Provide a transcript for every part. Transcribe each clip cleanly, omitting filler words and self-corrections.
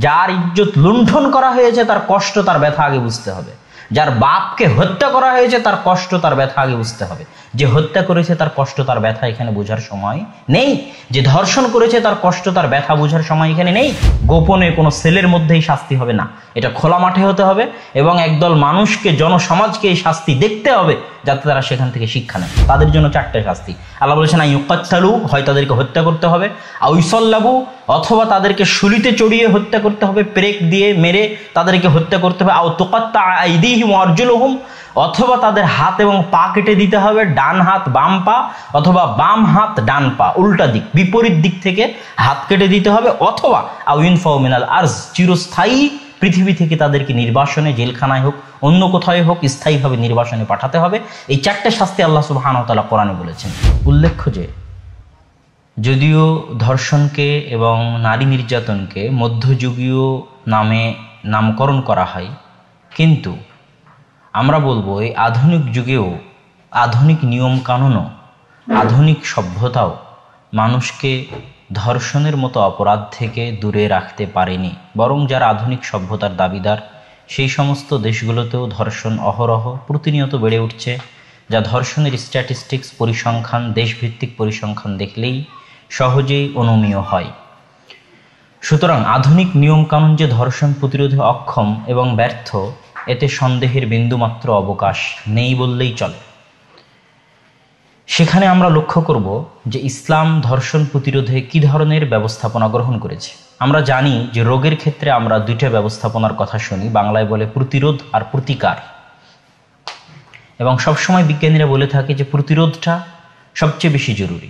যার ইজ্জত লুণ্ঠন করা হয়েছে তার কষ্ট তার ব্যথা আগে বুঝতে হবে। যার বাপকে হত্যা করা হয়েছে তার কষ্ট তার ব্যথা আগে বুঝতে হবে। যে হত্যা করেছে তার কষ্ট তার ব্যথা এখানে বোঝার সময় নেই। যে ধর্ষণ করেছে তার কষ্ট তার ব্যথা বোঝার সময় এখানে নেই। গোপনে কোনো সেলের মধ্যেই শাস্তি হবে না, এটা খোলা মাঠে হতে হবে এবং একদল মানুষকে, জনসমাজকে এই শাস্তি দেখতে হবে যাতে তারা সেখান থেকে শিক্ষা নেয়। তাদের জন্য 4টে শাস্তি আল্লাহ বলেছেন, ইউকাত্তালু, হয় তাদেরকে হত্যা করতে হবে, আও ইউসাল্লাবু, অথবা তাদেরকে শুলিতে চড়িয়ে হত্যা করতে হবে, পেরেক দিয়ে মেরে তাদেরকে হত্যা করতে হবে, আও তুকাত্তা আইদিহিম ওয়া আরজুলুহুম, অথবা তাদের হাত এবং পা কেটে দিতে হবে, ডান হাত বাম পা অথবা বাম হাত ডান পা, উল্টা দিক বিপরীত দিক থেকে হাত কেটে দিতে হবে, অথবা আও ইনফাউ মিনাল আরজ, চিরস্থায়ী পৃথিবী থেকে তাদেরকে নির্বাসনে, জেলখানায় হোক অন্য কোথায় হোক স্থায়ীভাবে নির্বাসনে পাঠাতে হবে। এই 4টে শাস্তি আল্লাহ সুবহানাহু ওয়া তাআলা কোরআনে বলেছেন। উল্লেখ্য যে যদিও ধর্ষণকে এবং নারী নির্যাতনকে মধ্যযুগীয় নামে নামকরণ করা হয়, কিন্তু আমরা বলবো এই আধুনিক যুগেও আধুনিক নিয়ম কানুনও, আধুনিক সভ্যতাও মানুষকে ধর্ষণের মতো অপরাধ থেকে দূরে রাখতে পারেনি। বরং যারা আধুনিক সভ্যতার দাবিদার সেই সমস্ত দেশগুলোতেও ধর্ষণ অহরহ প্রতিনিয়ত বেড়ে উঠছে, যা ধর্ষণের স্ট্যাটিস্টিক্স, পরিসংখ্যান, দেশভিত্তিক পরিসংখ্যান দেখলেই সহজেই অনুমেয় হয়। সুতরাং আধুনিক নিয়মকানুন যে ধর্ষণ প্রতিরোধে অক্ষম এবং ব্যর্থ, এতে সন্দেহের বিন্দুমাত্র অবকাশ নেই বললেই চলে। সেখানে আমরা লক্ষ্য করব যে ইসলাম ধর্ষণ প্রতিরোধে কী ধরনের ব্যবস্থাপনা গ্রহণ করেছে। আমরা জানি যে রোগের ক্ষেত্রে আমরা 2টা ব্যবস্থাপনার কথা শুনি, বাংলায় বলে প্রতিরোধ আর প্রতিকার, এবং সবসময় বিজ্ঞানীরা বলে থাকে যে প্রতিরোধটা সবচেয়ে বেশি জরুরি।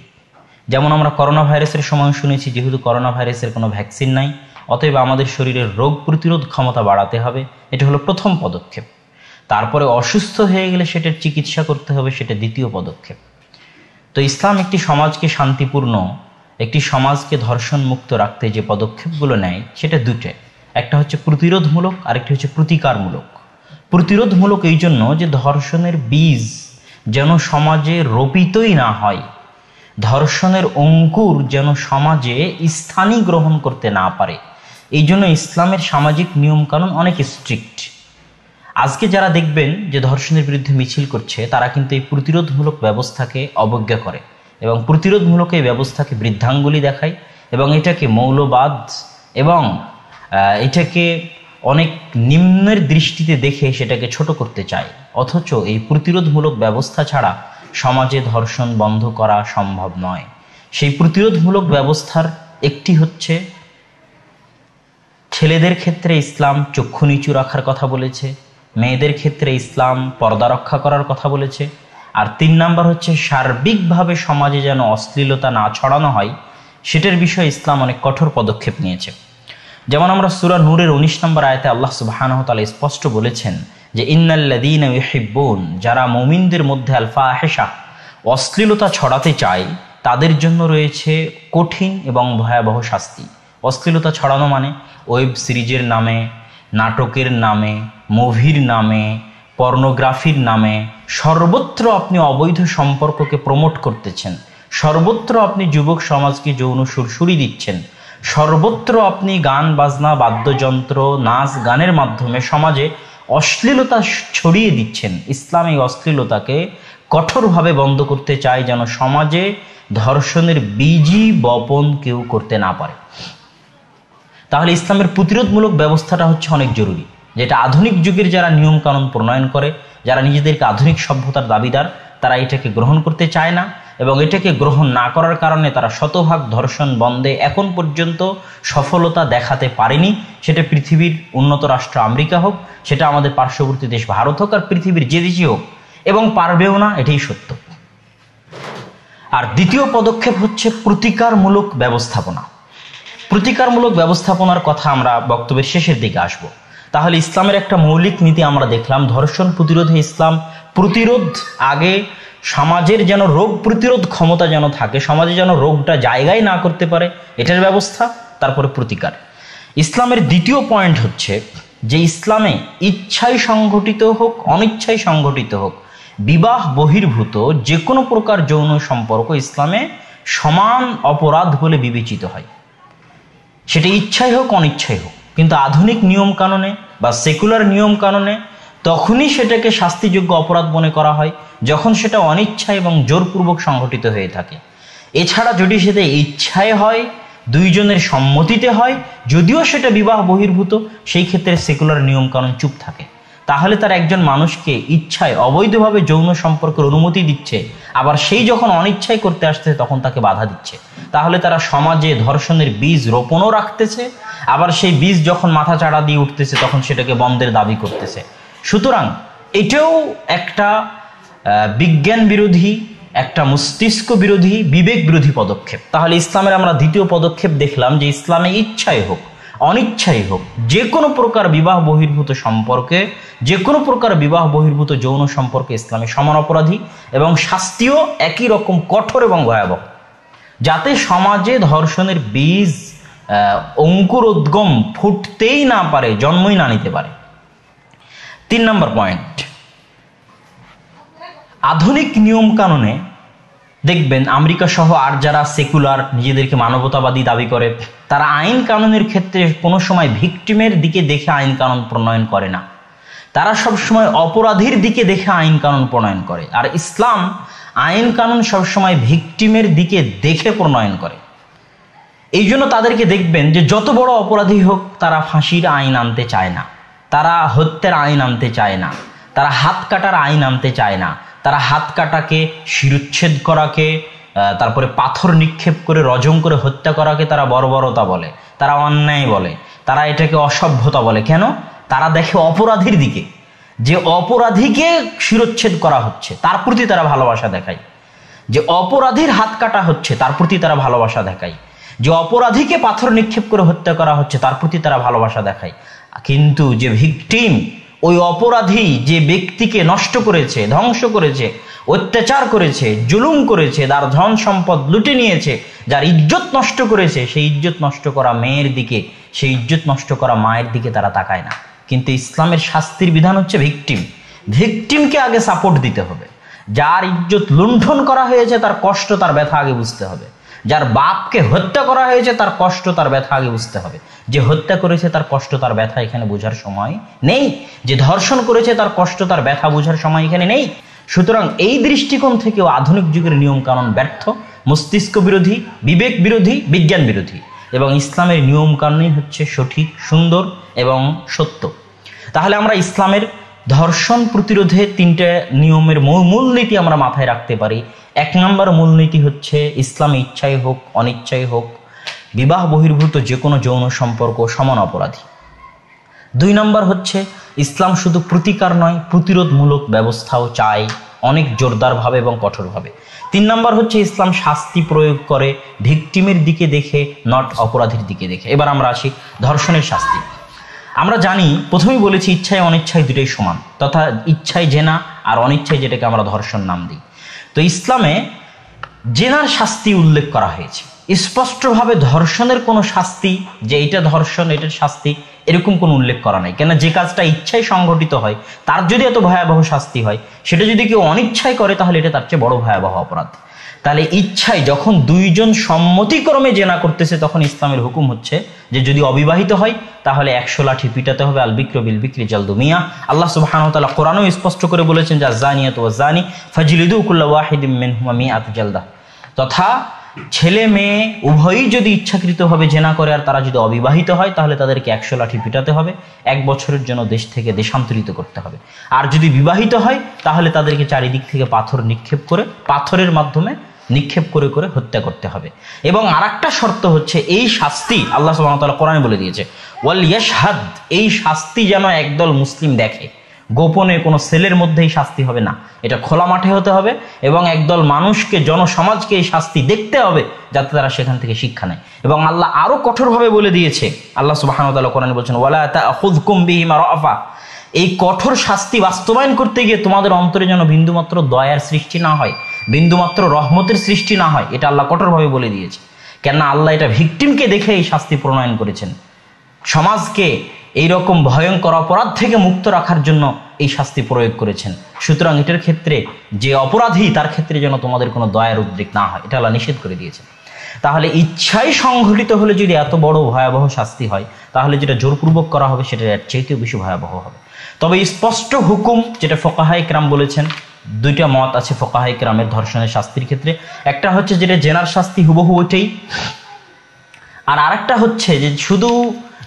যেমন আমরা করোনা ভাইরাসের সময় শুনেছি, যেহেতু করোনা ভাইরাসের কোনো ভ্যাকসিন নাই, অতএব আমাদের শরীরের রোগ প্রতিরোধ ক্ষমতা বাড়াতে হবে, এটা হলো প্রথম পদক্ষেপ। তারপরে অসুস্থ হয়ে গেলে সেটার চিকিৎসা করতে হবে, সেটা দ্বিতীয় পদক্ষেপ। তো ইসলাম একটি সমাজকে শান্তিপূর্ণ, একটি সমাজকে ধর্ষণ মুক্ত রাখতে যে পদক্ষেপগুলো নেয় সেটা 2টে। একটা হচ্ছে প্রতিরোধমূলক, আরেকটি হচ্ছে প্রতিকারমূলক। প্রতিরোধমূলক এই জন্য যে ধর্ষণের বীজ যেন সমাজে রোপিতই না হয়, ধর্ষণের অঙ্কুর যেন সমাজে স্থানই গ্রহণ করতে না পারে। এই জন্য ইসলামের সামাজিক নিয়মকানুন অনেক স্ট্রিক্ট। আজকে যারা দেখবেন যে ধর্ষণের বিরুদ্ধে মিছিল করছে, তারা কিন্তু এই প্রতিরোধমূলক ব্যবস্থাকে অবজ্ঞা করে এবং প্রতিরোধমূলক এই ব্যবস্থাকে বৃদ্ধাঙ্গুলি দেখায় এবং এটাকে মৌলবাদ এবং এটাকে অনেক নিম্নের দৃষ্টিতে দেখে সেটাকে ছোট করতে চায়। অথচ এই প্রতিরোধমূলক ব্যবস্থা ছাড়া সমাজে ধর্ষণ বন্ধ করা সম্ভব নয়। সেই প্রতিরোধমূলক ব্যবস্থার একটি হচ্ছে, ছেলেদের ক্ষেত্রে ইসলাম চক্ষু নিচু রাখার কথা বলেছে, মেয়েদের ক্ষেত্রে ইসলাম পর্দা রক্ষা করার কথা বলেছে, আর 3 নাম্বার হচ্ছে সার্বিকভাবে সমাজে যেন অশ্লীলতা না ছড়ানো হয় সেটার বিষয়ে ইসলাম অনেক কঠোর পদক্ষেপ নিয়েছে। যেমন আমরা সূরা নূরের 19 নম্বর আয়াতে আল্লাহ সুবহানাহু ওয়া তাআলা স্পষ্ট বলেছেন যে ইন্নাল্লাযীনা ইউহিব্বুন, যারা মুমিনদের মধ্যে আল ফাহিশা, অশ্লীলতা ছড়াতে চায়, তাদের জন্য রয়েছে কঠিন এবং ভয়াবহ শাস্তি। অশ্লীলতা ছড়ানো মানে ওয়েব সিরিজের নামে, নাটকের নামে, মুভির নামে, পর্নোগ্রাফির নামে সর্বত্র আপনি অবৈধ সম্পর্ককে প্রমোট করতেছেন, সর্বত্র আপনি যুবক সমাজকে যৌন সুরসুরি দিচ্ছেন, সর্বত্র আপনি গান বাজনা, বাদ্যযন্ত্র, নাচ গানের মাধ্যমে সমাজে অশ্লীলতা ছড়িয়ে দিচ্ছেন। ইসলাম এই অশ্লীলতাকে কঠোরভাবে বন্ধ করতে চায় যেন সমাজে ধর্ষণের বীজই বপন কেউ করতে না পারে। তাহলে ইসলামের প্রতিরোধমূলক ব্যবস্থাটা হচ্ছে অনেক জরুরি, যেটা আধুনিক যুগের যারা নিয়ম কানুন প্রণয়ন করে, যারা নিজেদেরকে আধুনিক সভ্যতার দাবিদার, তারা এটাকে গ্রহণ করতে চায় না এবং এটাকে গ্রহণ না করার কারণে তারা শতভাগ ধর্ষণ বন্ধে এখন পর্যন্ত সফলতা দেখাতে পারেনি। সেটা পৃথিবীর উন্নত রাষ্ট্র আমেরিকা হোক, সেটা আমাদের পার্শ্ববর্তী দেশ ভারত হোক, আর পৃথিবীর যে দেশই হোক, এবং পারবেও না, এটাই সত্য। আর দ্বিতীয় পদক্ষেপ হচ্ছে প্রতিকারমূলক ব্যবস্থাপনা। প্রতিকারমূলক ব্যবস্থাপনার কথা আমরা বক্তব্যের শেষের দিকে আসব। তাহলে ইসলামের একটা মৌলিক নীতি আমরা দেখলাম, ধর্ষণ প্রতিরোধে ইসলাম প্রতিরোধ, আগে সমাজের যেন রোগ প্রতিরোধ ক্ষমতা যেন থাকে, সমাজে যেন রোগটা জায়গায় না করতে পারে, এটার ব্যবস্থা, তারপরে প্রতিকার। ইসলামের দ্বিতীয় পয়েন্ট হচ্ছে যে ইসলামে ইচ্ছায় সংঘটিত হোক অনিচ্ছায় সংঘটিত হোক, বিবাহ বহির্ভূত যে কোনো প্রকার যৌন সম্পর্ক ইসলামে সমান অপরাধ বলে বিবেচিত হয়, সেটা ইচ্ছাই হোক অনিচ্ছাই হোক। কিন্তু আধুনিক নিয়ম কানুনে বা সেকুলার নিয়ম কানুনে তখনই সেটাকে শাস্তিযোগ্য অপরাধ মনে করা হয় যখন সেটা অনিচ্ছা এবং জোরপূর্বক সংঘটিত হয়ে থাকে। এছাড়া যদি সেটা ইচ্ছায় হয়, দুইজনের সম্মতিতে হয়, যদিও সেটা বিবাহ বহির্ভূত, সেই ক্ষেত্রে সেকুলার নিয়ম কানুন চুপ থাকে। তাহলে তার একজন মানুষকে ইচ্ছায় অবৈধভাবে যৌন সম্পর্কের অনুমতি দিচ্ছে, আবার সেই যখন অনিচ্ছায় করতে আসছে তখন তাকে বাধা দিচ্ছে। তাহলে তারা সমাজে ধর্ষণের বীজ রোপণও রাখতেছে, আবার সেই বীজ যখন মাথা চাড়া দিয়ে উঠতেছে তখন সেটাকে বন্ধের দাবি করতেছে। সুতরাং এটাও একটা বিজ্ঞান বিরোধী, একটা মস্তিষ্ক বিরোধী, বিবেক বিরোধী পদক্ষেপ। তাহলে ইসলামের আমরা দ্বিতীয় পদক্ষেপ দেখলাম যে ইসলামে ইচ্ছাই হোক অনিচ্ছাই হোক, যে কোনো প্রকার বিবাহ বহির্ভূত সম্পর্কে, যে কোনো প্রকার বিবাহ বহির্ভূত যৌন সম্পর্কে ইসলামে সমান অপরাধী এবং শাস্তিও একই রকম কঠোর এবং ভয়াবহ, যাতে সমাজে ধর্ষণের বীজ অঙ্কুরোদ্গম ফুটতেই না পারে, জন্মই না নিতে পারে। 3 নম্বর পয়েন্ট, আধুনিক নিয়ম কানুনে দেখবেন আমেরিকা সহ আর যারা সেকুলার, নিজেদেরকে মানবতাবাদী দাবি করে, তারা আইন কানুনের ক্ষেত্রে কোনো সময় ভিকটিমের দিকে দেখে আইন কানুন প্রণয়ন করে না, তারা সবসময় অপরাধীর দিকে দেখে আইন কানুন প্রণয়ন করে। আর ইসলাম আইন কানুন সবসময় ভিকটিমের দিকে দেখে প্রণয়ন করে। এই জন্য তাদেরকে দেখবেন যে যত বড় অপরাধী হোক তারা ফাঁসির আইন আনতে চায় না, তারা হত্যার আইন আনতে চায় না, তারা হাত কাটার আইন আনতে চায় না। তারা হাত কাটাকে, শিরুচ্ছেদ করাকে, তারপরে পাথর নিক্ষেপ করে রজম করে হত্যা করাকে তারা বর্বরতা বলে, তারা অন্যায় বলে, তারা এটাকে অসভ্যতা বলে। কেন? তারা দেখে অপরাধীর দিকে, যে অপরাধীকে শিরোচ্ছেদ করা হচ্ছে তার প্রতি তারা ভালোবাসা দেখায়, যে অপরাধীর হাত কাটা হচ্ছে তার প্রতি তারা ভালোবাসা দেখায়, যে অপরাধীকে পাথর নিক্ষেপ করে হত্যা করা হচ্ছে তার প্রতি তারা ভালোবাসা দেখায়। কিন্তু যে ভিকটিম, ওই অপরাধী যে ব্যক্তিকে নষ্ট করেছে, ধ্বংস করেছে, অত্যাচার করেছে, জুলুম করেছে, তার ধন সম্পদ লুটে নিয়েছে, যার ইজ্জত নষ্ট করেছে, সেই ইজ্জত নষ্ট করা মেয়ের দিকে, সেই ইজ্জত নষ্ট করা মায়ের দিকে তারা তাকায় না। কিন্তু ইসলামের শাস্তির বিধান হচ্ছে ভিকটিম, ভিকটিমকে আগে সাপোর্ট দিতে হবে। যার ইজ্জত লুণ্ঠন করা হয়েছে তার কষ্ট, তার ব্যথা আগে বুঝতে হবে। যার বাপকে হত্যা করা হয়েছে তার কষ্ট, তার ব্যথা আগে বুঝতে হবে। যে হত্যা করেছে তার কষ্ট, তার ব্যথা এখানে বোঝার সময় নেই। যে ধর্ষণ করেছে তার কষ্ট, তার ব্যথা বোঝার সময় এখানে নেই। সুতরাং এই দৃষ্টিকোণ থেকেও আধুনিক যুগের নিয়ম কানুন ব্যর্থ, মস্তিষ্ক বিরোধী, বিবেক বিরোধী, বিজ্ঞান বিরোধী, এবং ইসলামের নিয়ম কানুনই হচ্ছে সঠিক, সুন্দর এবং সত্য। তাহলে আমরা ইসলামের ধর্ষণ প্রতিরোধে 3টে নিয়মের মূলনীতি আমরা মাথায় রাখতে পারি। 1 নম্বর মূলনীতি হচ্ছে ইসলামে ইচ্ছাই হোক অনিচ্ছাই হোক, বিবাহ বহির্ভূত যে কোনো যৌন সম্পর্ক সমান অপরাধী। 2 নম্বর হচ্ছে ইসলাম শুধু প্রতিকার নয়, প্রতিরোধমূলক ব্যবস্থাও চায়, অনেক জোরদারভাবে এবং কঠোরভাবে। 3 নম্বর হচ্ছে ইসলাম শাস্তি প্রয়োগ করে ভিকটিমের দিকে দেখে, নট অপরাধীর দিকে দেখে। এবার আমরা আসি ধর্ষণের শাস্তি। আমরা জানি, প্রথমেই বলেছি ইচ্ছায় অনিচ্ছায় দুটোই সমান, তথা ইচ্ছায় জেনা আর অনিচ্ছায় যেটাকে আমরা ধর্ষণ নাম দিই। তো ইসলামে জেনার শাস্তি উল্লেখ করা হয়েছে, স্পষ্টভাবে ধর্ষণের কোনো শাস্তি, যে এটা ধর্ষণ এটার শাস্তি, এরকম কোনো উল্লেখ করা নাই। কেন? যে কাজটা ইচ্ছায় সংঘটিত হয় তার যদি এত ভয়াবহ শাস্তি হয়, সেটা যদি কেউ অনিচ্ছায় করে তাহলে এটা তার চেয়ে বড় ভয়াবহ অপরাধ। তাহলে ইচ্ছায় যখন দুইজন সম্মতিক্রমে জেনা করতেছে তখন ইসলামের হুকুম হচ্ছে যে যদি অবিবাহিত হয় তাহলে 100 লাঠি পিটাতে হবে। আল বিক্র বিল বিক্রি জালদু মিয়া। আল্লাহ সুবহানাহু ওয়া তাআলা কোরআনেও স্পষ্ট করে বলেছেন যে আয-যানিয়াতু ওয়াজ-যানি ফাজলিদু কুল্লা ওয়াহিদিম মিনহুমা মিআত জালদা। তথা ছেলে মেয়ে উভয়ই যদি ইচ্ছাকৃতভাবে জেনা করে আর তারা যদি অবিবাহিত হয় তাহলে তাদেরকে 100 লাঠি পিটাতে হবে, 1 বছরের জন্য দেশ থেকে দেশান্তরিত করতে হবে। আর যদি বিবাহিত হয় তাহলে তাদেরকে চারিদিক থেকে পাথর নিক্ষেপ করে, পাথরের মাধ্যমে নিক্ষেপ করে করে হত্যা করতে হবে। এবং আরেকটা শর্ত হচ্ছে এই শাস্তি আল্লাহ সুবহানাহু ওয়া তাআলা কোরআনে বলে দিয়েছে, ওয়াল ইয়াশহাদ, এই শাস্তি যেন একদল মুসলিম দেখে। গোপনে কোনো সেলের মধ্যেই শাস্তি হবে না, এটা খোলা মাঠে হতে হবে এবং একদল মানুষকে, জনসমাজকে এই শাস্তি দেখতে হবে যাতে তারা সেখান থেকে শিক্ষা নেয়। এবং আল্লাহ আরো কঠোরভাবে বলে দিয়েছে, আল্লাহ সুবহানাহু ওয়া তাআলা কোরআনে বলছেন, ওয়ালা তা'খুযকুম বিহিমা রাফা, এই কঠোর শাস্তি বাস্তবায়ন করতে গিয়ে তোমাদের অন্তরে যেন বিন্দুমাত্র দয়ার সৃষ্টি না হয়, বিন্দুমাত্র রহমতের সৃষ্টি না হয়, এটা আল্লাহ কঠোরভাবে বলে দিয়েছে। কেননা আল্লাহ এটা ভিকটিমকে দেখে এই শাস্তি প্রণয়ন করেছেন, সমাজকে এইরকম ভয়ঙ্কর অপরাধ থেকে মুক্ত রাখার জন্য এই শাস্তি প্রয়োগ করেছেন। সুতরাং এটার ক্ষেত্রে যে অপরাধী তার ক্ষেত্রে যেন তোমাদের কোনো দয়ার উদ্রেক না হয়, এটা আল্লাহ নিষেধ করে দিয়েছেন। তাহলে ইচ্ছাই সংঘটিত হলে যদি এত বড় ভয়াবহ শাস্তি হয়, তাহলে যেটা জোরপূর্বক করা হবে সেটা এর চাইতেও বেশি ভয়াবহ হবে। তবে স্পষ্ট হুকুম যেটা ফুকাহায়ে কেরাম বলেছেন, দুইটা মত আছে ফুকাহায়ে কেরামের ধর্ষণের শাস্তির ক্ষেত্রে। একটা হচ্ছে যেটা জেনার শাস্তি হুবহু ওইটাই, আর আরেকটা হচ্ছে যে শুধু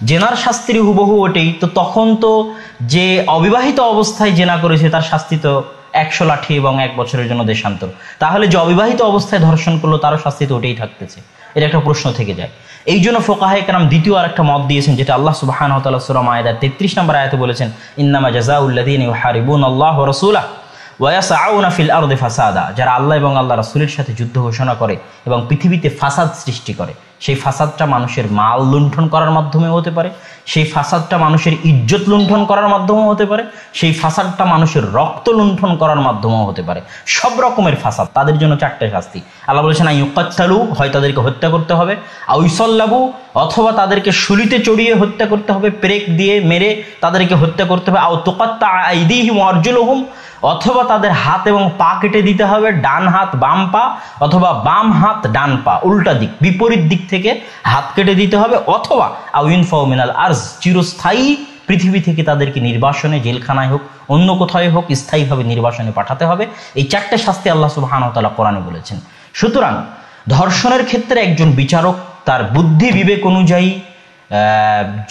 জেনার শাস্তির হুবহু ওইটাই, তো তখন তো যে অবিবাহিত অবস্থায় জেনা করেছে তার শাস্তি তো 100 লাঠি এবং 1 বছরের জন্য দেশান্তর। তাহলে যে অবিবাহিত অবস্থায় ধর্ষণ করলো তারও শাস্তি তো ওটাই থাকতেছে। এটা একটা প্রশ্ন থেকে যায়। এই জন্য ফুকাহায়ে কেরাম দ্বিতীয় আরেকটা মত দিয়েছেন, যেটা আল্লাহ সুবহানাহু ওয়া তাআলা সূরা মায়েদার 33 নম্বর আয়াতে বলেছেন, ইন্নামা জাযাউল্লাযীনা ইউহারিবুনাল্লাহ ওয়া রাসূলাহু ওয়া ইয়াসআউনা ফিল আরদি ফাসাদা, যারা আল্লাহ এবং আল্লাহ রাসূলের সাথে যুদ্ধ ঘোষণা করে এবং পৃথিবীতে ফাসাদ সৃষ্টি করে, সেই ফাসাদটা মানুষের মাল লুণ্ঠন করার মাধ্যমেও হতে পারে, সেই ফাসাদটা মানুষের ইজ্জত লুণ্ঠন করার মাধ্যমেও হতে পারে, সেই ফাসাদটা মানুষের রক্ত লুণ্ঠন করার মাধ্যমেও হতে পারে। সব রকমের ফাসাদ, তাদের জন্য 4টে শাস্তি। আল্লাহ বলেছেন আইয়ুকাত্তালু, হয় তাদেরকে হত্যা করতে হবে, আও ইউসাল্লাবু, অথবা তাদেরকে শুলিতে চড়িয়ে হত্যা করতে হবে, পেরেক দিয়ে মেরে তাদেরকে হত্যা করতে হবে, আও তুকাত্তা আইদিহিম ওয়া আরজুলুহুম, অথবা তাদের হাত এবং পা কেটে দিতে হবে, ডান হাত বাম পা, অথবা বাম হাত ডান পা, উল্টা দিক বিপরীত দিক থেকে হাত কেটে দিতে হবে, অথবা আও ইউনফাউ মিনাল আরজ, চিরস্থায়ী পৃথিবী থেকে তাদেরকে নির্বাসনে, জেলখানায় হোক অন্য কোথায় হোক স্থায়ীভাবে নির্বাসনে পাঠাতে হবে। এই 4টে শাস্তি আল্লাহ সুবহানাহু ওয়া তাআলা কোরআনে বলেছেন। সুতরাং ধর্ষণের ক্ষেত্রে একজন বিচারক তার বুদ্ধি বিবেক অনুযায়ী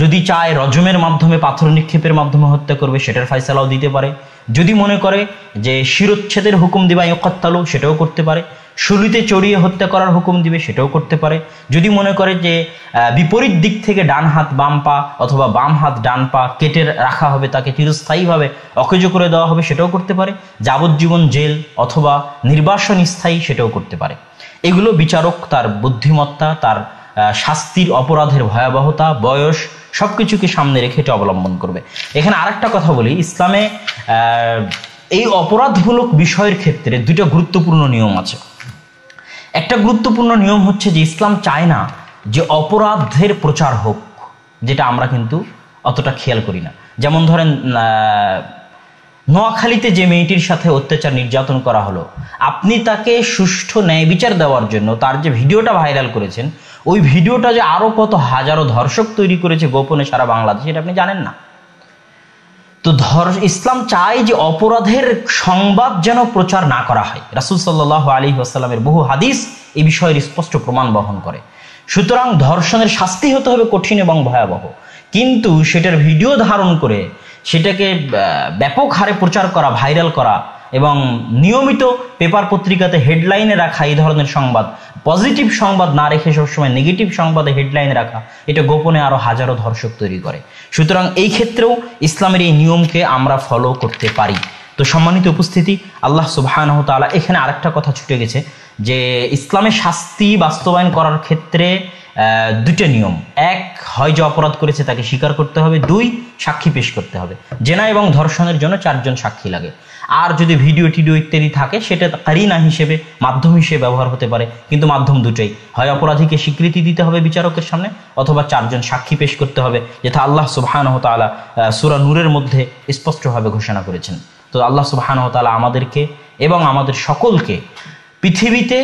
যদি চায় রজমের মাধ্যমে, পাথর নিক্ষেপের মাধ্যমে হত্যা করবে, সেটার ফয়সালাও দিতে পারে। যদি মনে করে যে শিরোচ্ছেদের হুকুম দিবা ইউকাত্তালু, সেটাও করতে পারে। শুলিতে চড়িয়ে হত্যা করার হুকুম দিবে, সেটাও করতে পারে। যদি মনে করে যে বিপরীত দিক থেকে ডান হাত বাম পা অথবা বাম হাত ডান পা কেটে রাখা হবে, তাকে চিরস্থায়ীভাবে অকেজ করে দেওয়া হবে, সেটাও করতে পারে। যাবজ্জীবন জেল অথবা নির্বাসন স্থায়ী, সেটাও করতে পারে। এগুলো বিচারক তার বুদ্ধিমত্তা, তার শাস্তির, অপরাধের ভয়াবহতা, বয়স সবকিছুকে সামনে রেখে এটা অবলম্বন করবে। এখানে আরেকটা কথা বলি, ইসলামে এই অপরাধমূলক বিষয়ের ক্ষেত্রে 2টা গুরুত্বপূর্ণ নিয়ম আছে। একটা গুরুত্বপূর্ণ নিয়ম হচ্ছে যে ইসলাম চায় না যে অপরাধের প্রচার হোক, যেটা আমরা কিন্তু অতটা খেয়াল করি না। যেমন ধরেন নোয়াখালীতে যে মেয়েটির সাথে অত্যাচার নির্যাতন করা হলো, আপনি তাকে সুষ্ঠু ন্যায় বিচার দেওয়ার জন্য তার যে ভিডিওটা ভাইরাল করেছেন, ওই ভিডিওটা যে আরো কত হাজারো ধর্ষক তৈরি করেছে গোপনে সারা বাংলাদেশে, এটা আপনি জানেন না। তো ইসলাম চায় যে অপরাধের সংবাদ যেন প্রচার না করা হয়। রাসূল সাল্লাল্লাহু আলাইহি ওয়াসাল্লামের বহু হাদিস এই বিষয়ের স্পষ্ট প্রমাণ বহন করে। সুতরাং ধর্ষণের শাস্তি হতে হবে কঠিন এবং ভয়াবহ, কিন্তু সেটার ভিডিও ধারণ করে সেটাকে ব্যাপক হারে প্রচার করা, ভাইরাল করা এবং নিয়মিত পেপার পত্রিকাতে হেডলাইনে রাখা এই ধরনের সংবাদ, পজিটিভ সংবাদ না রেখে সবসময় নেগেটিভ সংবাদে হেডলাইনে রাখা, এটা গোপনে আরো হাজারো ধর্ষক তৈরি করে। সুতরাং এই ক্ষেত্রেও ইসলামের এই নিয়মকে আমরা ফলো করতে পারি। তো সম্মানিত উপস্থিতি, আল্লাহ সুবহানাহু ওয়া তাআলা এখানে আরেকটা কথা ছুটে গেছে যে ইসলামের শাস্তি বাস্তবায়ন করার ক্ষেত্রে 2টা নিয়ম। 1, হয় যে অপরাধ করেছে তাকে স্বীকার করতে হবে, 2, সাক্ষী পেশ করতে হবে। জেনা এবং ধর্ষণের জন্য 4 জন সাক্ষী লাগে। আর যদি ভিডিও টিডিও ইত্যাদি থাকে সেটা কারিনা হিসেবে, মাধ্যম হিসেবে ব্যবহার হতে পারে, কিন্তু মাধ্যম দুটোই, হয় অপরাধীকে স্বীকৃতি দিতে হবে বিচারকের সামনে, অথবা 4 জন সাক্ষী পেশ করতে হবে, যেটা আল্লাহ সুবহানাহু ওয়া তাআলা সূরা নূরের মধ্যে স্পষ্টভাবে ঘোষণা করেছেন। তো আল্লাহ সুবহানাহু ওয়া তাআলা আমাদেরকে এবং আমাদের সকলকে পৃথিবীতে,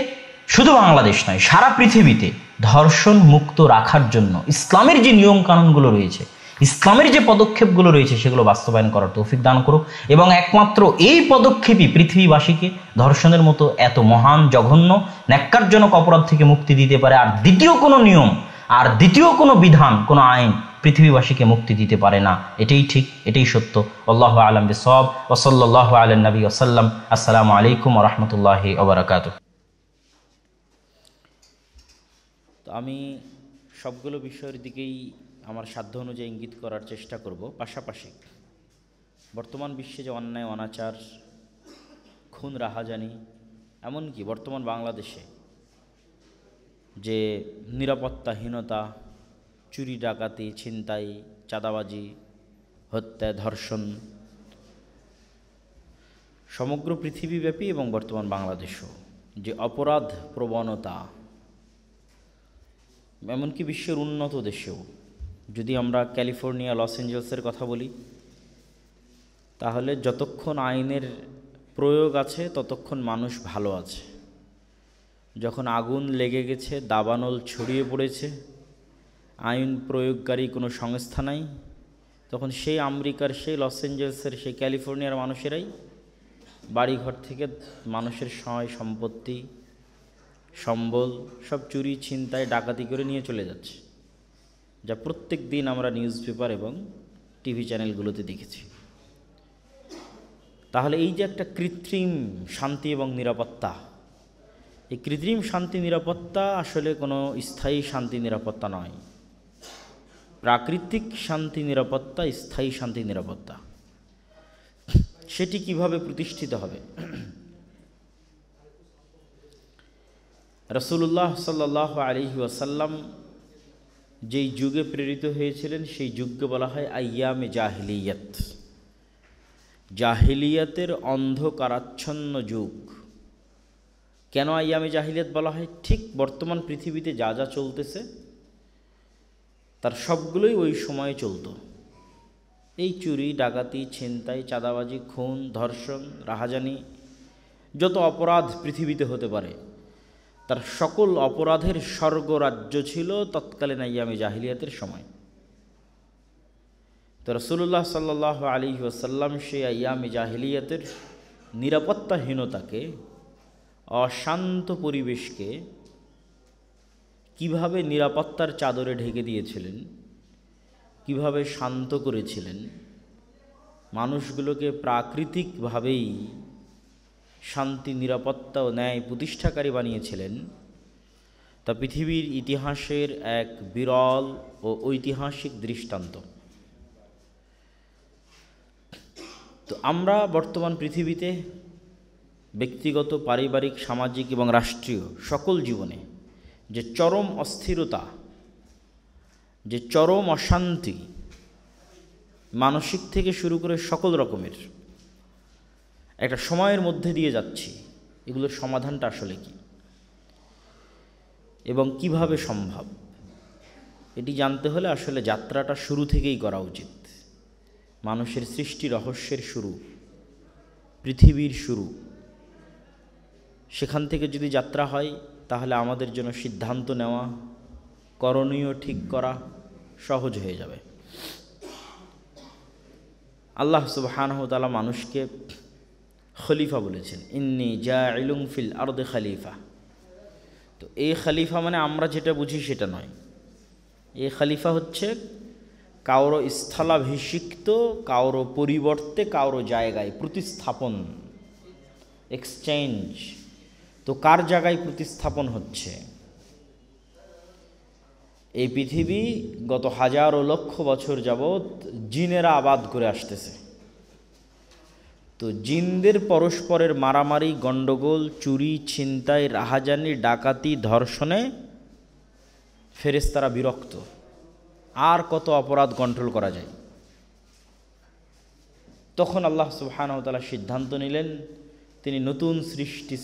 শুধু বাংলাদেশ নয় সারা পৃথিবীতে ধর্ষণ মুক্ত রাখার জন্য ইসলামের যে নিয়ম কানুনগুলো রয়েছে, ইসলামের যে পদক্ষেপগুলো রয়েছে, সেগুলো বাস্তবায়ন করার তৌফিক দান করুক। এবং একমাত্র এই পদক্ষেপই পৃথিবীবাসীকে ধর্ষণের মতো এত মহান, জঘন্য, ন্যাক্কারজনক অপরাধ থেকে মুক্তি দিতে পারে। আর দ্বিতীয় কোনো নিয়ম, আর দ্বিতীয় কোনো বিধান, কোনো আইন পৃথিবীবাসীকে মুক্তি দিতে পারে না। এটাই ঠিক, এটাই সত্য। আল্লাহু আ'লাম বিসওয়াব ওয়া সাল্লাল্লাহু আলা নবী ওয়া সাল্লাম। আসসালামু আলাইকুম ওয়া রাহমাতুল্লাহি ওয়া বারাকাতুহু। তো আমি সবগুলো বিষয়ের দিকেই আমার সাধ্য অনুযায়ী ইঙ্গিত করার চেষ্টা করব। পাশাপাশি বর্তমান বিশ্বে যে অন্যায়, অনাচার, খুন, রাহাজানি, এমনকি বর্তমান বাংলাদেশে যে নিরাপত্তাহীনতা, চুরি ডাকাতি, ছিনতাই, চাঁদাবাজি, হত্যা, ধর্ষণ সমগ্র পৃথিবীব্যাপী এবং বর্তমান বাংলাদেশেও যে অপরাধ প্রবণতা, এমনকি বিশ্বের উন্নত দেশেও, যদি আমরা ক্যালিফোর্নিয়া, লস অ্যাঞ্জেলসের কথা বলি, তাহলে যতক্ষণ আইনের প্রয়োগ আছে ততক্ষণ মানুষ ভালো আছে। যখন আগুন লেগে গেছে, দাবানল ছড়িয়ে পড়েছে, আইন প্রয়োগকারী কোনো সংস্থা নাই, তখন সেই আমেরিকার, সেই লস অ্যাঞ্জেলসের, সেই ক্যালিফোর্নিয়ার মানুষেরাই বাড়িঘর থেকে মানুষের সহায় সম্পত্তি, সম্বল সব চুরি, ছিনতাই, ডাকাতি করে নিয়ে চলে যাচ্ছে, যা প্রত্যেক দিন আমরা নিউজ পেপার এবং টিভি চ্যানেলগুলোতে দেখেছি। তাহলে এই যে একটা কৃত্রিম শান্তি এবং নিরাপত্তা, এই কৃত্রিম শান্তি নিরাপত্তা আসলে কোনো স্থায়ী শান্তি নিরাপত্তা নয়। প্রাকৃতিক শান্তি নিরাপত্তা স্থায়ী শান্তি নিরাপত্তা। সেটি কিভাবে প্রতিষ্ঠিত হবে? রাসূলুল্লাহ সাল্লাল্লাহু আলাইহি ওয়াসাল্লাম যেই যুগে প্রেরিত হয়েছিলেন সেই যুগকে বলা হয় আইয়ামে জাহিলিয়াত, জাহিলিয়াতের অন্ধকারাচ্ছন্ন যুগ। কেন আইয়ামে জাহিলিয়াত বলা হয়? ঠিক বর্তমান পৃথিবীতে যা যা চলতেছে তার সবগুলোই ওই সময়ে চলতো। এই চুরি, ডাকাতি, ছিনতাই, চাঁদাবাজি, খুন, ধর্ষণ, রাহাজানি, যত অপরাধ পৃথিবীতে হতে পারে তার সকল অপরাধের স্বর্গরাজ্য ছিল তৎকালীন আইয়ামে জাহিলিয়াতের সময়। তো রাসূলুল্লাহ সাল্লাল্লাহু আলাইহি ওয়াসাল্লাম সেই আইয়ামে জাহিলিয়াতের নিরাপত্তাহীনতাকে, অশান্ত পরিবেশকে কিভাবে নিরাপত্তার চাদরে ঢেকে দিয়েছিলেন, কিভাবে শান্ত করেছিলেন, মানুষগুলোকে প্রাকৃতিকভাবেই শান্তি, নিরাপত্তা ও ন্যায় প্রতিষ্ঠাকারী বানিয়েছিলেন, তা পৃথিবীর ইতিহাসের এক বিরল ও ঐতিহাসিক দৃষ্টান্ত। তো আমরা বর্তমান পৃথিবীতে ব্যক্তিগত, পারিবারিক, সামাজিক এবং রাষ্ট্রীয় সকল জীবনে যে চরম অস্থিরতা, যে চরম অশান্তি, মানসিক থেকে শুরু করে সকল রকমের একটা সময়ের মধ্যে দিয়ে যাচ্ছি, এগুলোর সমাধানটা আসলে কি এবং কিভাবে সম্ভব, এটি জানতে হলে আসলে যাত্রাটা শুরু থেকেই করা উচিত। মানুষের সৃষ্টি রহস্যের শুরু, পৃথিবীর শুরু, সেখান থেকে যদি যাত্রা হয় তাহলে আমাদের জন্য সিদ্ধান্ত নেওয়া, করণীয় ঠিক করা সহজ হয়ে যাবে। আল্লাহ সুবহানাহু ওয়া তাআলা মানুষকে খলিফা বলেছেন, ইন্নী জাইলুন ফিল আরদি খলিফা। তো এই খলিফা মানে আমরা যেটা বুঝি সেটা নয়। এই খলিফা হচ্ছে কারো স্থলাভিষিক্ত, কারো পরিবর্তে কারো জায়গায় প্রতিস্থাপন, এক্সচেঞ্জ। তো কার জায়গায় প্রতিস্থাপন হচ্ছে? এই পৃথিবী গত হাজার ও লক্ষ বছর যাবৎ জিনেরা আবাদ করে আসতেছে। তো জিনদের পরস্পরের মারামারি, গণ্ডগোল, চুরি, ছিনতাই, রাহাজানি, ডাকাতি, ধর্ষণে ফেরেশতারা বিরক্ত। আর কত অপরাধ কন্ট্রোল করা যায়? তখন আল্লাহ সুবহানাহু ওয়া তাআলা সিদ্ধান্ত নিলেন তিনি নতুন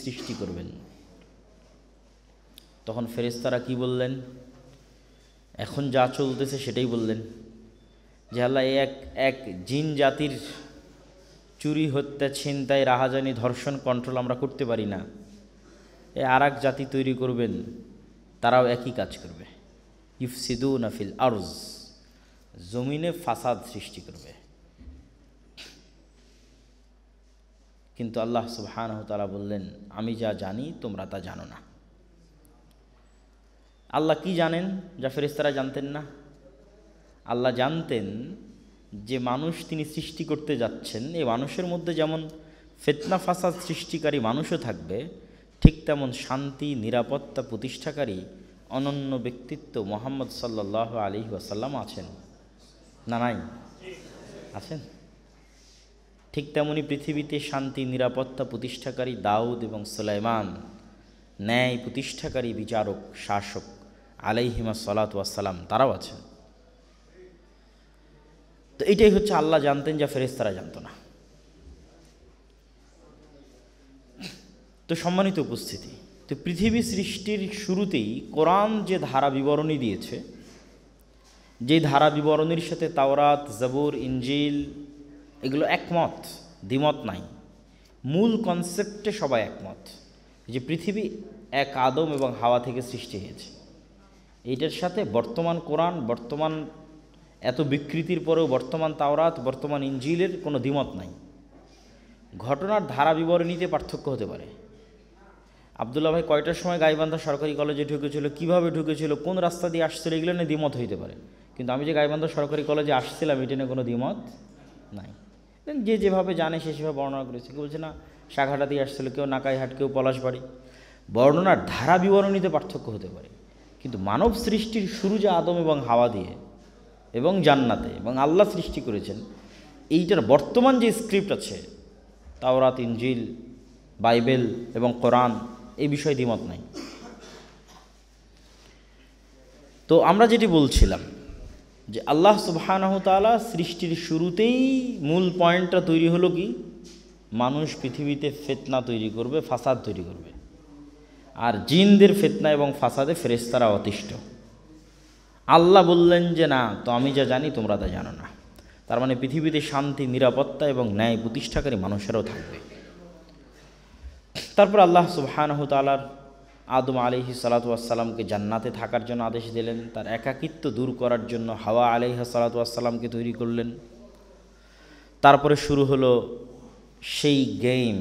সৃষ্টি করবেন। তখন ফেরেশতারা কি বললেন? এখন যা চলতেছে সেটাই বললেন যে আল্লাহ এক জিন জাতির চুরি, হত্যা, ছিনতাই, রাহাজানি, ধর্ষণ কন্ট্রোল আমরা করতে পারি না, আর এক জাতি তৈরি করবেন, তারাও একই কাজ করবে। ইফসিদুনা ফিল আরজ, জমিনে ফাসাদ সৃষ্টি করবে। কিন্তু আল্লাহ সুবহানাহু ওয়া তাআলা বললেন, আমি যা জানি তোমরা তা জানো না। আল্লাহ কি জানেন যা ফেরেশতারা জানতেন না? আল্লাহ জানতেন যে মানুষ তিনি সৃষ্টি করতে যাচ্ছেন, এই মানুষের মধ্যে যেমন ফিতনা ফাসাদ সৃষ্টিকারী মানুষও থাকবে, ঠিক তেমন শান্তি, নিরাপত্তা প্রতিষ্ঠাকারী অনন্য ব্যক্তিত্ব মুহাম্মদ সাল্লাল্লাহু আলাইহি ওয়াসাল্লাম আছেন না? নাই? আছেন। ঠিক তেমনি পৃথিবীতে শান্তি, নিরাপত্তা প্রতিষ্ঠাকারী দাউদ এবং সুলাইমান, ন্যায় প্রতিষ্ঠাকারী বিচারক, শাসক আলাইহিমা সালাতু ওয়াসসালাম, তারাও আছেন। তো এটাই হচ্ছে আল্লাহ জানতেন যা ফেরেশতারা জানতো না। তো সম্মানিত উপস্থিতি, তো পৃথিবী সৃষ্টির শুরুতেই কোরআন যে ধারা বিবরণী দিয়েছে, যে ধারা বিবরণীর সাথে তাওরাত, জাবুর, ইনজিল এগুলো একমত, দ্বিমত নাই। মূল কনসেপ্টে সবাই একমত যে পৃথিবী এক আদম এবং হাওয়া থেকে সৃষ্টি হয়েছে। এইটার সাথে বর্তমান কোরআন, বর্তমান এত বিকৃতির পরেও বর্তমান তাওরাত, বর্তমান ইনজিলের কোনো দ্বিমত নাই। ঘটনার ধারা বিবরণীতে পার্থক্য হতে পারে। আবদুল্লাহ ভাই কয়টার সময় গাইবান্ধা সরকারি কলেজে ঢুকেছিল, কিভাবে ঢুকেছিল, কোন রাস্তা দিয়ে আসছিল, এগুলো নিয়ে দ্বিমত হইতে পারে। কিন্তু আমি যে গাইবান্ধা সরকারি কলেজে আসছিলাম, এটা নিয়ে কোনো দ্বিমত নাই। যে যেভাবে জানে সে সেভাবে বর্ণনা করেছে। কেউ বলছে না শাখাটা দিয়ে আসছিল, কেউ নাকাইহাট, কেউ পলাশবাড়ি। বর্ণনার ধারা বিবরণীতে পার্থক্য হতে পারে, কিন্তু মানব সৃষ্টির শুরু যে আদম এবং হাওয়া দিয়ে এবং জান্নাতে এবং আল্লাহ সৃষ্টি করেছেন, এইটার বর্তমান যে স্ক্রিপ্ট আছে তাওরাত, ইনজিল, বাইবেল এবং কোরআন, এই বিষয়ে দ্বিমত নাই। তো আমরা যেটি বলছিলাম যে আল্লাহ সুবহানাহু তাআলা সৃষ্টির শুরুতেই মূল পয়েন্টটা তৈরি হলো কি, মানুষ পৃথিবীতে ফিতনা তৈরি করবে, ফাসাদ তৈরি করবে। আর জিনদের ফিতনা এবং ফাসাদে ফেরেশতারা অতিষ্ঠ। আল্লাহ বললেন যে না, তো আমি যা জানি তোমরা তা জানো না। তার মানে পৃথিবীতে শান্তি, নিরাপত্তা এবং ন্যায় প্রতিষ্ঠাকারী মানুষেরাও থাকবে। তারপর আল্লাহ সুবহানাহু তাআলার আদম আলাইহিস সালাতু ওয়াস সালামকে জান্নাতে থাকার জন্য আদেশ দিলেন। তার একাকিত্ব দূর করার জন্য হাওয়া আলাইহিস সালাতু ওয়াস সালামকে তৈরি করলেন। তারপরে শুরু হলো সেই গেম,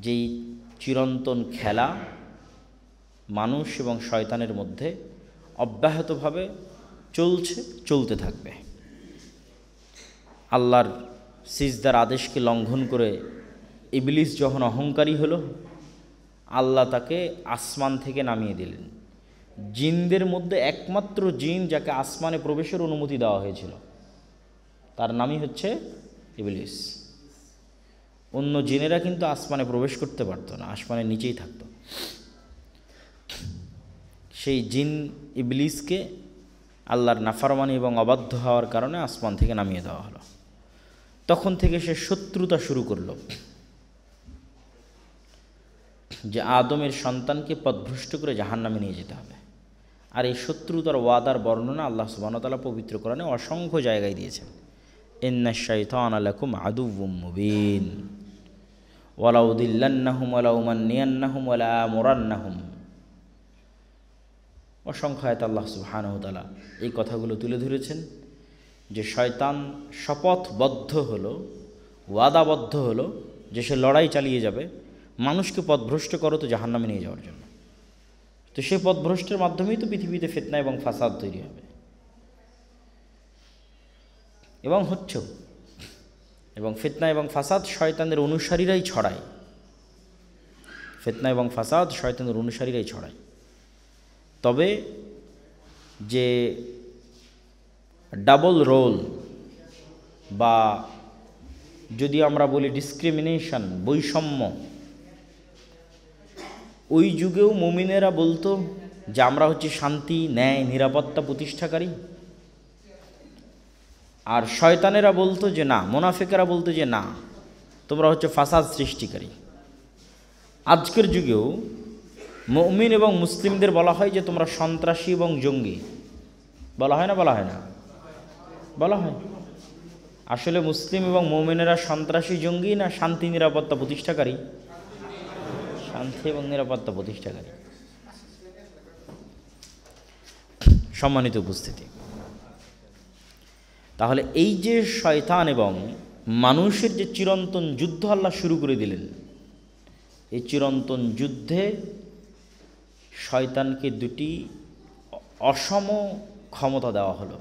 যেই চিরন্তন খেলা মানুষ এবং শয়তানের মধ্যে অব্যাহতভাবে চলতে থাকবে। আল্লাহর সিজদার আদেশকে লঙ্ঘন করে ইবলিস যখন অহংকারী হলো, আল্লাহ তাকে আসমান থেকে নামিয়ে দিলেন। জিনদের মধ্যে একমাত্র জিন যাকে আসমানে প্রবেশের অনুমতি দেওয়া হয়েছিল, তার নামই হচ্ছে ইবলিস। অন্য জিনেরা কিন্তু আসমানে প্রবেশ করতে পারতো না, আসমানের নিচেই থাকতো। সেই জিন ইবলিসকে আল্লাহর নাফরমানি এবং অবাধ্য হওয়ার কারণে আসমান থেকে নামিয়ে দেওয়া হলো। তখন থেকে সে শত্রুতা শুরু করলো যে আদমের সন্তানকে পথভ্রষ্ট করে জাহান্নামে নিয়ে যেতে হবে। আর এই শত্রুতার ওয়াদার বর্ণনা আল্লাহ সুবহানাহু ওয়া তাআলা পবিত্র কোরআনে অসংখ্য জায়গায় দিয়েছেন। ইন্নাশ শাইতানা লাকুম আদুউম মুবিন ওয়ালা উদিল্লান্নাহুম ওয়ালা উমান্নিয়ান্নাহুম ওয়ালা আমুরান্নাহুম। অসংখ্য আয়াতে আল্লাহ সুবহানাহু ওয়া তাআলা এই কথাগুলো তুলে ধরেছেন যে শয়তান শপথবদ্ধ হলো, ওয়াদাবদ্ধ হলো যে সে লড়াই চালিয়ে যাবে মানুষকে পথভ্রষ্ট করো তো জাহান্নামে নিয়ে যাওয়ার জন্য। তো সেই পথভ্রষ্টের মাধ্যমেই তো পৃথিবীতে ফিতনা এবং ফাসাদ তৈরি হবে, এবং হচ্ছেও। এবং ফিতনা এবং ফাসাদ শয়তানের অনুসারীরাই ছড়ায়। ফিতনা এবং ফাসাদ শয়তানের অনুসারীরাই ছড়ায়। তবে যে ডাবল রোল বা যদি আমরা বলি ডিসক্রিমিনেশন, বৈষম্য, ওই যুগেও মুমিনেরা বলতো যে আমরা হচ্ছে শান্তি, ন্যায়, নিরাপত্তা প্রতিষ্ঠাকারী। আর শয়তানেরা বলতো যে না, মুনাফিকেরা বলতো যে না, তোমরা হচ্ছে ফাসাদ সৃষ্টিকারী। আজকের যুগেও মুমিন এবং মুসলিমদের বলা হয় যে তোমরা সন্ত্রাসী এবং জঙ্গি। বলা হয় না? বলা হয় না? বলা হয়। আসলে মুসলিম এবং মুমিনেরা সন্ত্রাসী, জঙ্গি না শান্তি নিরাপত্তা প্রতিষ্ঠাকারী? শান্তি এবং নিরাপত্তা প্রতিষ্ঠাকারী। সম্মানিত উপস্থিতি, তাহলে এই যে শয়তান এবং মানুষের যে চিরন্তন যুদ্ধ আল্লাহ শুরু করে দিলেন, এই চিরন্তন যুদ্ধে শয়তানকে দুটি অসম ক্ষমতা দেওয়া হলো,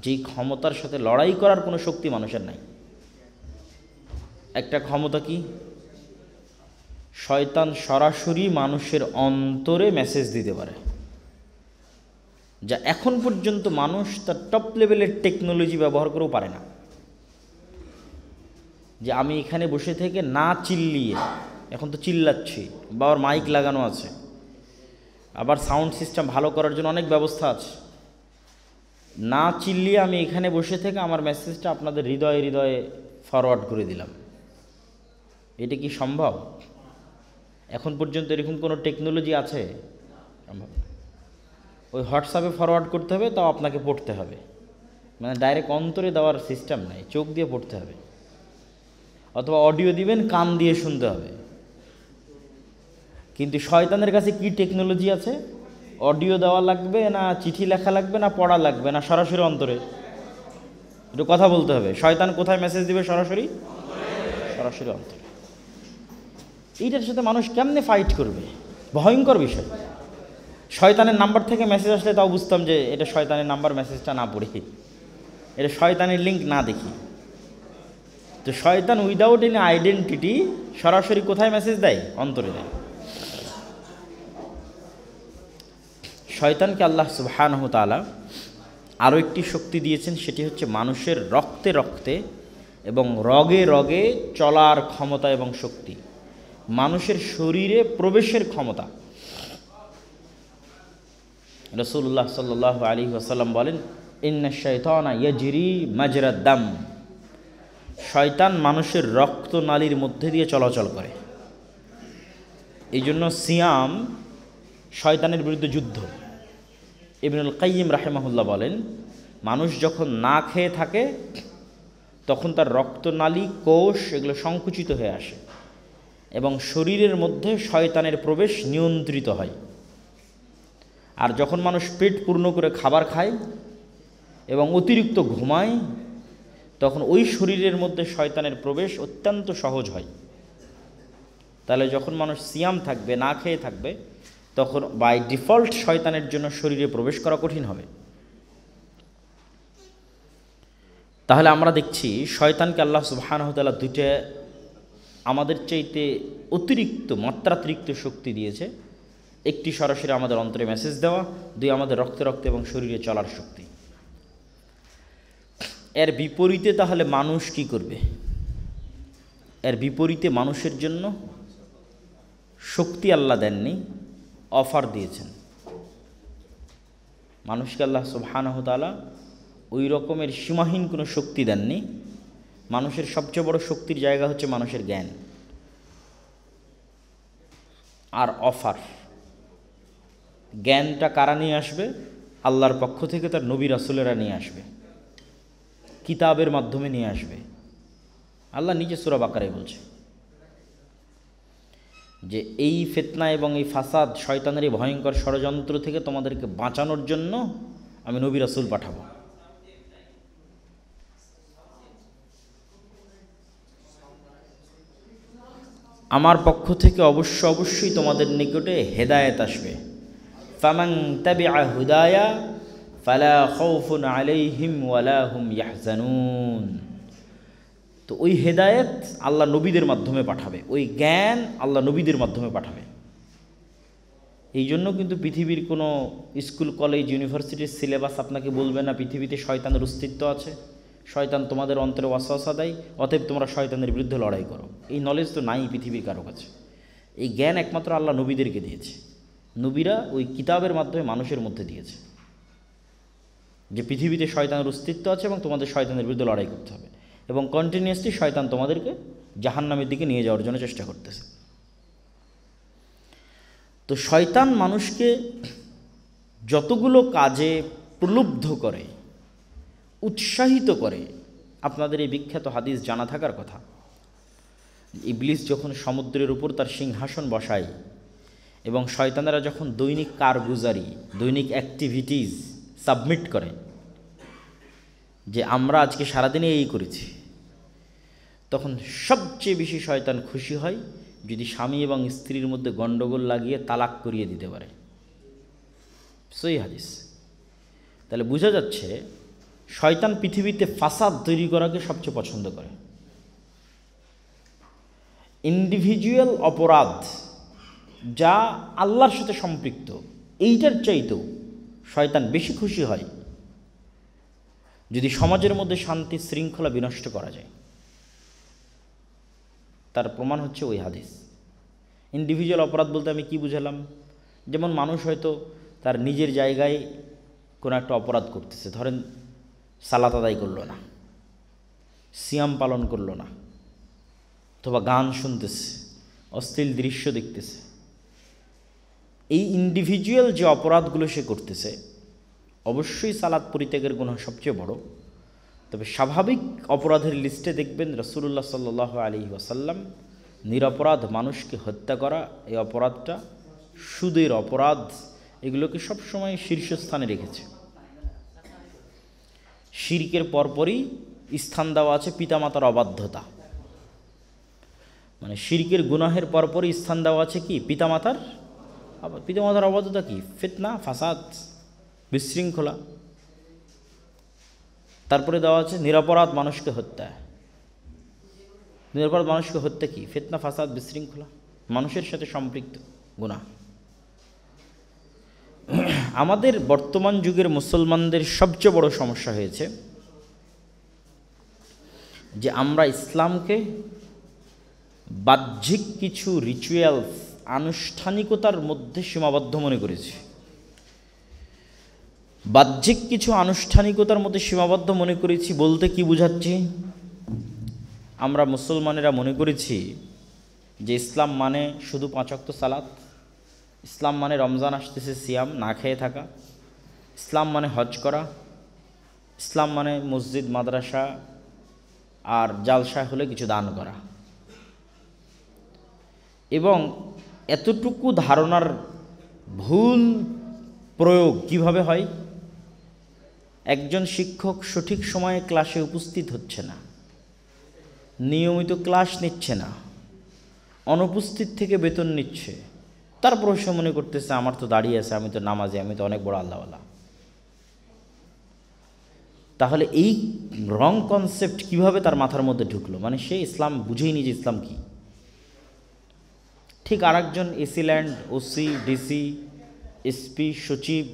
যেই ক্ষমতার সাথে লড়াই করার কোনো শক্তি মানুষের নাই। একটা ক্ষমতা কি? শয়তান সরাসরি মানুষের অন্তরে মেসেজ দিতে পারে, যা এখন পর্যন্ত মানুষ তার টপ লেভেলের টেকনোলজি ব্যবহার করেও পারে না। যে আমি এখানে বসে থেকে না চিল্লিয়ে, এখন তো চিল্লাচ্ছি, বা আবার মাইক লাগানো আছে, আবার সাউন্ড সিস্টেম ভালো করার জন্য অনেক ব্যবস্থা আছে, না চিল্লিয়ে আমি এখানে বসে থেকে আমার মেসেজটা আপনাদের হৃদয়ে হৃদয়ে ফরওয়ার্ড করে দিলাম। এটা কি সম্ভব? এখন পর্যন্ত এরকম কোনো টেকনোলজি আছে? সম্ভব। ওই হোয়াটসঅ্যাপে ফরওয়ার্ড করতে হবে, তাও আপনাকে পড়তে হবে, মানে ডাইরেক্ট অন্তরে দেওয়ার সিস্টেম নাই, চোখ দিয়ে পড়তে হবে, অথবা অডিও দিবেন কান দিয়ে শুনতে হবে। কিন্তু শয়তানের কাছে কি টেকনোলজি আছে? অডিও দেওয়া লাগবে না, চিঠি লেখা লাগবে না, পড়া লাগবে না, সরাসরি অন্তরে? একটু কথা বলতে হবে। শয়তান কোথায় মেসেজ দিবে? সরাসরি সরাসরি অন্তরে। এইটার সাথে মানুষ কেমনে ফাইট করবে? ভয়ঙ্কর বিষয়। শয়তানের নাম্বার থেকে মেসেজ আসলে তাও বুঝতাম যে এটা শয়তানের নাম্বার, মেসেজটা না পড়ি, এটা শয়তানের লিঙ্ক না দেখি। তো শয়তান উইদাউট এনি আইডেন্টিটি সরাসরি কোথায় মেসেজ দেয়? অন্তরে দেয়। শয়তানকে আল্লাহ সুবহানাহু ওয়া তাআলা আরও একটি শক্তি দিয়েছেন, সেটি হচ্ছে মানুষের রক্তে রক্তে এবং রগে রগে চলার ক্ষমতা এবং শক্তি, মানুষের শরীরে প্রবেশের ক্ষমতা। রাসূলুল্লাহ সাল্লাল্লাহু আলাইহি ওয়াসাল্লাম বলেন, ইন্না শাইতানা ইয়াজরি মাজরাদ দাম, শয়তান মানুষের রক্তনালীর মধ্যে দিয়ে চলাচল করে। এই জন্য সিয়াম শয়তানের বিরুদ্ধে যুদ্ধ। ইবনুল কাইয়িম রাহিমাহুল্লাহ বলেন, মানুষ যখন না খেয়ে থাকে তখন তার রক্তনালী, কোষ এগুলো সংকুচিত হয়ে আসে এবং শরীরের মধ্যে শয়তানের প্রবেশ নিয়ন্ত্রিত হয়। আর যখন মানুষ পেট পূর্ণ করে খাবার খায় এবং অতিরিক্ত ঘুমায়, তখন ওই শরীরের মধ্যে শয়তানের প্রবেশ অত্যন্ত সহজ হয়। তাহলে যখন মানুষ সিয়াম থাকবে, না খেয়ে থাকবে, তখন বাই ডিফল্ট শয়তানের জন্য শরীরে প্রবেশ করা কঠিন হবে। তাহলে আমরা দেখছি শয়তানকে আল্লাহ সুবহানাহু ওয়া তাআলা দুইটা আমাদের চাইতে অতিরিক্ত, মাত্রাতিরিক্ত শক্তি দিয়েছে। একটি সরাসরি আমাদের অন্তরে মেসেজ দেওয়া, দুই আমাদের রক্তে রক্তে এবং শরীরে চলার শক্তি। এর বিপরীতে তাহলে মানুষ কি করবে? এর বিপরীতে মানুষের জন্য শক্তি আল্লাহ দেননি, অফার দিয়েছেন। মানুষকে আল্লাহ সুবহানাহু ওয়া তাআলা ওই রকমের সীমাহীন কোনো শক্তি দেননি। মানুষের সবচেয়ে বড় শক্তির জায়গা হচ্ছে মানুষের জ্ঞান আর অফার। জ্ঞানটা কারা নিয়ে আসবে? আল্লাহর পক্ষ থেকে তার নবী রাসূলেরা নিয়ে আসবে, কিতাবের মাধ্যমে নিয়ে আসবে। আল্লাহ নিজে সূরা বাকারায় বলছে যে এই ফিতনা এবং এই ফাসাদ, শয়তানের এই ভয়ঙ্কর ষড়যন্ত্র থেকে তোমাদেরকে বাঁচানোর জন্য আমি নবী রাসূল পাঠাবো। আমার পক্ষ থেকে অবশ্যই তোমাদের নিকটে হেদায়েত আসবে। ফামান তাবিআ হুদায়া ফালা খাউফুন আলাইহিম ওয়ালা হুম ইয়াহজানুন। তো ওই হেদায়েত আল্লাহ নবীদের মাধ্যমে পাঠাবে, ওই জ্ঞান আল্লাহ নবীদের মাধ্যমে পাঠাবে। এই জন্য কিন্তু পৃথিবীর কোনো স্কুল, কলেজ, ইউনিভার্সিটির সিলেবাস আপনাকে বলবে না পৃথিবীতে শয়তানের অস্তিত্ব আছে, শয়তান তোমাদের অন্তরে ওয়াসওয়াসা দেয়, অতএব তোমরা শয়তানের বিরুদ্ধে লড়াই করো। এই নলেজ তো নাই পৃথিবীর কারো কাছে। এই জ্ঞান একমাত্র আল্লাহ নবীদেরকে দিয়েছে। নবীরা ওই কিতাবের মাধ্যমে মানুষের মধ্যে দিয়েছে যে পৃথিবীতে শয়তানের অস্তিত্ব আছে এবং তোমাদের শয়তানের বিরুদ্ধে লড়াই করতে হবে, এবং কন্টিনিউয়াসলি শয়তান তোমাদেরকে জাহান্নামের দিকে নিয়ে যাওয়ার জন্য চেষ্টা করতেছে। তো শয়তান মানুষকে যতগুলো কাজে প্রলুব্ধ করে, উৎসাহিত করে, আপনাদের এই বিখ্যাত হাদিস জানা থাকার কথা, ইবলিস যখন সমুদ্রের উপর তার সিংহাসন বসায় এবং শয়তানেরা যখন দৈনিক কারগুজারি, দৈনিক অ্যাক্টিভিটিস সাবমিট করে যে আমরা আজকে সারাদিনে এই করেছি, তখন সবচেয়ে বেশি শয়তান খুশি হয় যদি স্বামী এবং স্ত্রীর মধ্যে গণ্ডগোল লাগিয়ে তালাক করিয়ে দিতে পারে। সহিহ হাদিস। তাহলে বোঝা যাচ্ছে শয়তান পৃথিবীতে ফাসাদ তৈরি করাকে সবচেয়ে পছন্দ করে। ইন্ডিভিজুয়াল অপরাধ যা আল্লাহর সাথে সম্পৃক্ত, এইটার চাইতেও শয়তান বেশি খুশি হয় যদি সমাজের মধ্যে শান্তি শৃঙ্খলা বিনষ্ট করা যায়। তার প্রমাণ হচ্ছে ওই হাদিস। ইন্ডিভিজুয়াল অপরাধ বলতে আমি কি বুঝালাম? যেমন মানুষ হয়তো তার নিজের জায়গায় কোনো একটা অপরাধ করতেছে, ধরেন সালাত আদায় করলো না, সিয়াম পালন করলো না, অথবা গান শুনতেছে, অশ্লীল দৃশ্য দেখতেছে। এই ইন্ডিভিজুয়াল যে অপরাধগুলো সে করতেছে, অবশ্যই সালাত পরিত্যাগের গুনাহ সবচেয়ে বড়। তবে স্বাভাবিক অপরাধের লিস্টে দেখবেন রাসূলুল্লাহ সাল্লাল্লাহু আলাইহি ওয়াসাল্লাম নিরপরাধ মানুষকে হত্যা করা, এই অপরাধটা সুদের অপরাধ, এগুলোকে সবসময় শীর্ষস্থানে রেখেছে। শিরকের পরপরই স্থান দেওয়া আছে পিতামাতার অবাধ্যতা, মানে শিরকের গুনাহের পরপরই স্থান দেওয়া আছে কি পিতামাতার অবাধ্যতা, কি ফিতনা, ফাসাদ, বিশৃঙ্খলা। তারপরে দেওয়া আছে নিরপরাধ মানুষকে হত্যা। নিরপরাধ মানুষকে হত্যা কি ফিতনা, ফাসাদ, বিশৃঙ্খলা, মানুষের সাথে সম্পৃক্ত গুনাহ। আমাদের বর্তমান যুগের মুসলমানদের সবচেয়ে বড় সমস্যা হয়েছে যে আমরা ইসলামকে বাহ্যিক কিছু রিচুয়ালস, আনুষ্ঠানিকতার মধ্যে সীমাবদ্ধ মনে করেছি। বাহ্যিক কিছু আনুষ্ঠানিকতার মধ্যে সীমাবদ্ধ মনে করেছি বলতে কি বুঝাচ্ছি? আমরা মুসলমানেরা মনে করেছি যে ইসলাম মানে শুধু 5 ওয়াক্ত সালাত, ইসলাম মানে রমজান আসতেছে সিয়াম না খেয়ে থাকা, ইসলাম মানে হজ করা, ইসলাম মানে মসজিদ মাদ্রাসা আর জালসা হলে কিছু দান করা। এবং এতটুকু ধারণার ভুল প্রয়োগ কিভাবে হয়? একজন শিক্ষক সঠিক সময়ে ক্লাসে উপস্থিত হচ্ছে না, নিয়মিত ক্লাস নিচ্ছে না, অনুপস্থিত থেকে বেতন নিচ্ছে, তারপর সে মনে করতেছে আমার তো দাঁড়িয়ে আছে, আমি তো নামাজি, আমি তো অনেক বড় আল্লাহওয়ালা। তাহলে এই রং কনসেপ্ট কিভাবে তার মাথার মধ্যে ঢুকলো? মানে সে ইসলাম বুঝেইনি যে ইসলাম কি। ঠিক আরেকজন AC land, OC, DC, SP, সচিব